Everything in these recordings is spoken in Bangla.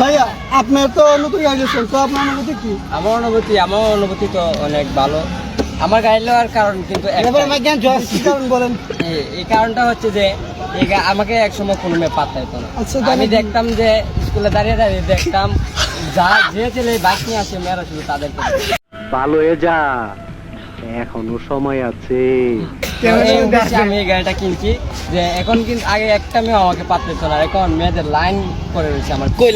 ভাইয়া আপনার তো নতুন গাড়ি নিয়েছেন, তো আপনার অনুভূতি কি? আমার অনুভূতি তো অনেক ভালো। আমার গাড়ি নেওয়ার কারণ কিন্তু বলেন। এই কারণটা হচ্ছে যে আমাকে একসময় কোনো মেয়ে পাত্তা দিত না। আমি দেখতাম যে স্কুলে দাঁড়িয়ে দাঁড়িয়ে দেখতাম যে ছেলে বাইক নিয়ে আসে মেয়েরা শুধু তাদেরকে ভালো হয়ে যা, এখনো সময় আছে। আমি এই গাড়িটা কিনছি যে এখন কিন্তু আগে একটা মেয়ে আমাকে পাত্তা দিত না, এখন মেয়েদের লাইন করে রয়েছে আমার কই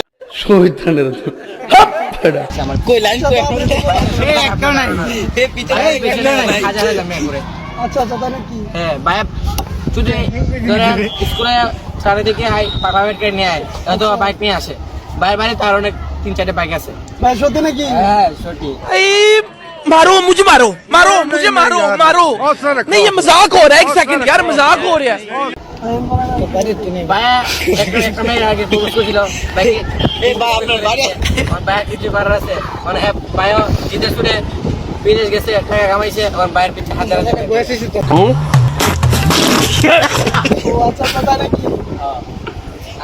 আচ্ছা আচ্ছা, তাহলে কি? হ্যাঁ ভাই, শুধু স্কুলে চারিদিকে নিয়ে আয় তো বাইক নিয়ে আসে, বাইরে বাইরে তার অনেক 3-4 বাইক আছে। ভাই সত্যি নাকি? হ্যাঁ সত্যি। मारो मुझे, मारो मारो मुझे, मारो मारो। नहीं ये मजाक हो रहा है, एक सेकंड यार, मजाक हो रहा है। ভাইয়া একটা মেয়ের আগে প্রপোজ করেছিল, কিছু করার আছে মানে ভাইয়া জিতে শুনে বিদেশ গেছে, টাকা কামাইছে, আমার ভাইয়ের পিছনে হাজার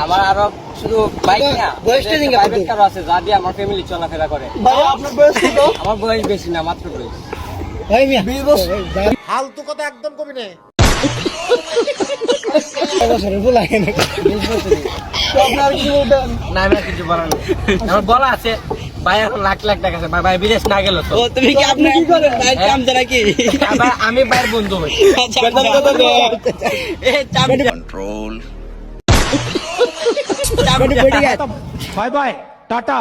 আমার আরো শুধু বাইক না, প্রাইভেট কারও আছে যা দিয়ে আমার ফ্যামিলি চলাফেরা করে। আপনার বয়স কত? আমার বয়স বেশি না, মাত্র বয়স 20 বছর। फालतू কথা একদম কবি না। 20 বছরই। তো আপনার কি বলবেন? না আমি আর কিছু বলার নেই, আমার বলা আছে ভাই এখন লাখ লাখ টাকা আছে, ভাই বিদেশ না গেল তো। তুমি কি আপনি কি করেন? কাম ছাড়া কি? আমি ভাইয়ের বন্ধু হই। Control control. Bye bye Tata.